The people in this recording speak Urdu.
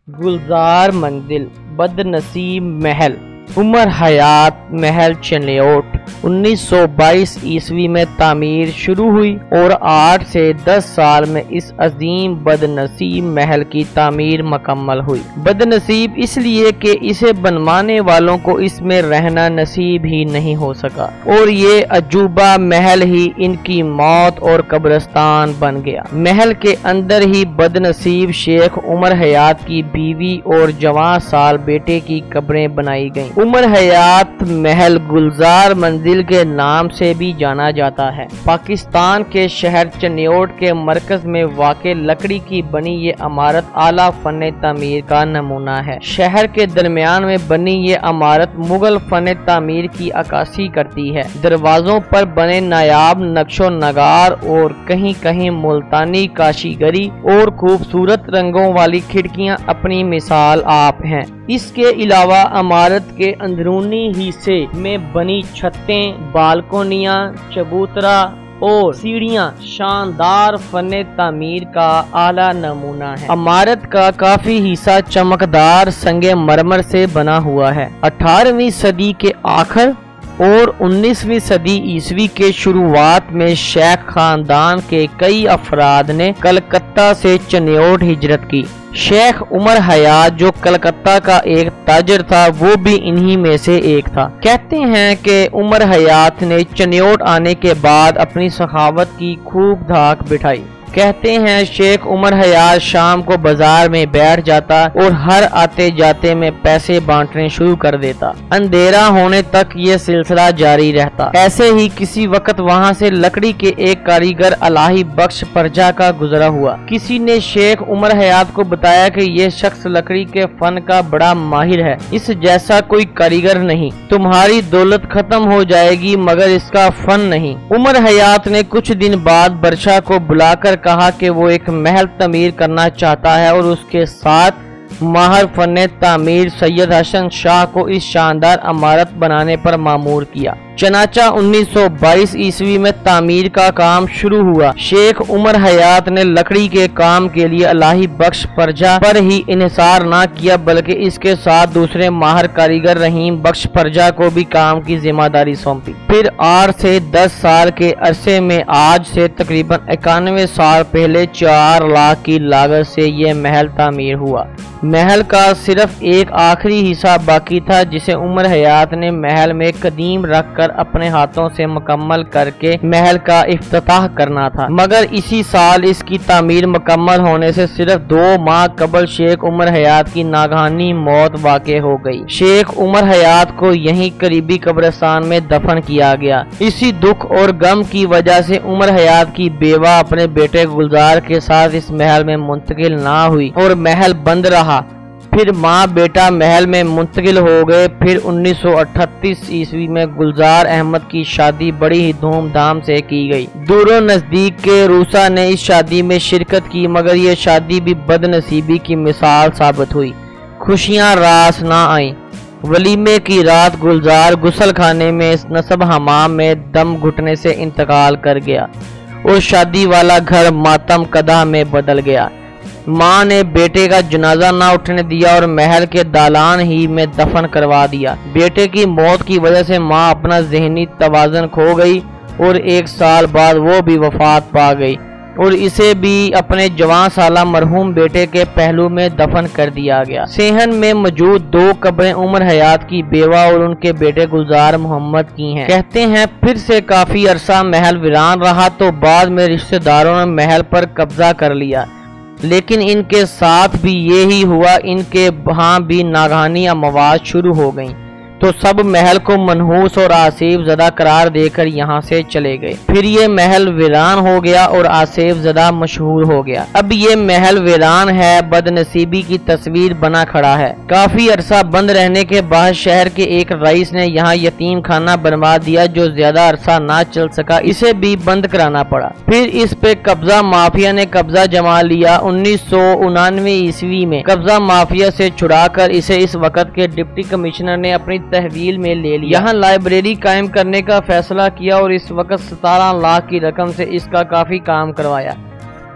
گلزار منزل بدنصیب محل عمر حیات محل چنیوٹ 1922 عیسوی میں تعمیر شروع ہوئی اور 8 سے 10 سال میں اس عظیم بدنصیب محل کی تعمیر مکمل ہوئی۔ بدنصیب اس لیے کہ اسے بنوانے والوں کو اس میں رہنا نصیب ہی نہیں ہو سکا اور یہ عجوبہ محل ہی ان کی موت اور قبرستان بن گیا۔ محل کے اندر ہی بدنصیب شیخ عمر حیات کی بیوی اور جوان سال بیٹے کی قبریں بنائی گئیں۔ عمر حیات محل گلزار منزل کے نام سے بھی جانا جاتا ہے۔ پاکستان کے شہر چنیوٹ کے مرکز میں واقع لکڑی کی بنی یہ عمارت اعلیٰ فن تعمیر کا نمونہ ہے۔ شہر کے درمیان میں بنی یہ عمارت مغل فن تعمیر کی عکاسی کرتی ہے۔ دروازوں پر بنے نایاب نقش و نگار اور کہیں کہیں ملتانی کاشیگری اور خوبصورت رنگوں والی کھڑکیاں اپنی مثال آپ ہیں۔ اس کے علاوہ عمارت کے اندرونی حصے میں بنی چھتیں، بالکونیاں، چبوترا اور سیڑھیاں شاندار فن تعمیر کا اعلیٰ نمونہ ہے۔ عمارت کا کافی حصہ چمکدار سنگ مرمر سے بنا ہوا ہے۔ 18ویں صدی کے آخر اور 19ویں صدی عیسوی کے شروعات میں شیخ خاندان کے کئی افراد نے کلکتہ سے چنیوٹ ہجرت کی۔ شیخ عمر حیات جو کلکتہ کا ایک تاجر تھا وہ بھی انہی میں سے ایک تھا۔ کہتے ہیں کہ عمر حیات نے چنیوٹ آنے کے بعد اپنی سخاوت کی خوب دھاک بٹھائی۔ کہتے ہیں شیخ عمر حیات شام کو بازار میں بیٹھ جاتا اور ہر آتے جاتے میں پیسے بانٹنے شروع کر دیتا۔ اندھیرا ہونے تک یہ سلسلہ جاری رہتا۔ ایسے ہی کسی وقت وہاں سے لکڑی کے ایک کاریگر الہی بخش پرجا کا گزرا ہوا۔ کسی نے شیخ عمر حیات کو بتایا کہ یہ شخص لکڑی کے فن کا بڑا ماہر ہے، اس جیسا کوئی کاریگر نہیں، تمہاری دولت ختم ہو جائے گی مگر اس کا فن نہیں۔ عمر حیات نے کچھ دن بعد برشا کو بلا کر کہا کہ وہ ایک محل تعمیر کرنا چاہتا ہے اور اس کے ساتھ ماہر فن تعمیر سید حسن شاہ کو اس شاندار عمارت بنانے پر مامور کیا۔ چنانچہ 1922 عیسوی میں تعمیر کا کام شروع ہوا۔ شیخ عمر حیات نے لکڑی کے کام کے لیے الہی بخش پرجا پر ہی انحصار نہ کیا بلکہ اس کے ساتھ دوسرے ماہر کاریگر رحیم بخش پرجا کو بھی کام کی ذمہ داری سونپی۔ پھر 8 سے 10 سال کے عرصے میں آج سے تقریباً 91 سال پہلے 4 لاکھ کی لاگت سے یہ محل تعمیر ہوا۔ محل کا صرف ایک آخری حصہ باقی تھا جسے عمر حیات نے محل میں قدیم رکھ کر اپنے ہاتھوں سے مکمل کر کے محل کا افتتاح کرنا تھا، مگر اسی سال اس کی تعمیر مکمل ہونے سے صرف 2 ماہ قبل شیخ عمر حیات کی ناگہانی موت واقع ہو گئی۔ شیخ عمر حیات کو یہیں قریبی قبرستان میں دفن کیا گیا۔ اسی دکھ اور غم کی وجہ سے عمر حیات کی بیوہ اپنے بیٹے گلزار کے ساتھ اس محل میں منتقل نہ ہوئی اور محل بند رہا۔ پھر ماں بیٹا محل میں منتقل ہو گئے۔ پھر 1938 عیسوی میں گلزار احمد کی شادی بڑی ہی دھوم دھام سے کی گئی۔ دور و نزدیک کے روسا نے اس شادی میں شرکت کی مگر یہ شادی بھی بدنصیبی کی مثال ثابت ہوئی۔ خوشیاں راس نہ آئیں۔ ولیمے کی رات گلزار غسل خانے میں اس نصب حمام میں دم گھٹنے سے انتقال کر گیا اور شادی والا گھر ماتم قدح میں بدل گیا۔ ماں نے بیٹے کا جنازہ نہ اٹھنے دیا اور محل کے دالان ہی میں دفن کروا دیا۔ بیٹے کی موت کی وجہ سے ماں اپنا ذہنی توازن کھو گئی اور 1 سال بعد وہ بھی وفات پا گئی اور اسے بھی اپنے جوان سالہ مرحوم بیٹے کے پہلو میں دفن کر دیا گیا۔ صحن میں موجود 2 قبریں عمر حیات کی بیوہ اور ان کے بیٹے گلزار محمد کی ہیں۔ کہتے ہیں پھر سے کافی عرصہ محل ویران رہا تو بعد میں رشتہ داروں نے محل پر قبضہ کر لیا، لیکن ان کے ساتھ بھی یہی ہوا، ان کے ہاں بھی ناگہانی اموات شروع ہو گئیں تو سب محل کو منحوس اور آسیب زدہ قرار دے کر یہاں سے چلے گئے۔ پھر یہ محل ویران ہو گیا اور آسیب زدہ مشہور ہو گیا۔ اب یہ محل ویران ہے، بدنصیبی کی تصویر بنا کھڑا ہے۔ کافی عرصہ بند رہنے کے بعد شہر کے ایک رئیس نے یہاں یتیم خانہ بنوا دیا جو زیادہ عرصہ نہ چل سکا، اسے بھی بند کرانا پڑا۔ پھر اس پہ قبضہ مافیا نے قبضہ جما لیا۔ 1999 عیسوی میں قبضہ مافیا سے چھڑا کر اسے اس وقت کے ڈپٹی کمشنر نے اپنی تحویل میں لے لیا۔ یہاں لائبریری قائم کرنے کا فیصلہ کیا اور اس وقت 17 لاکھ کی رقم سے اس کا کافی کام کروایا۔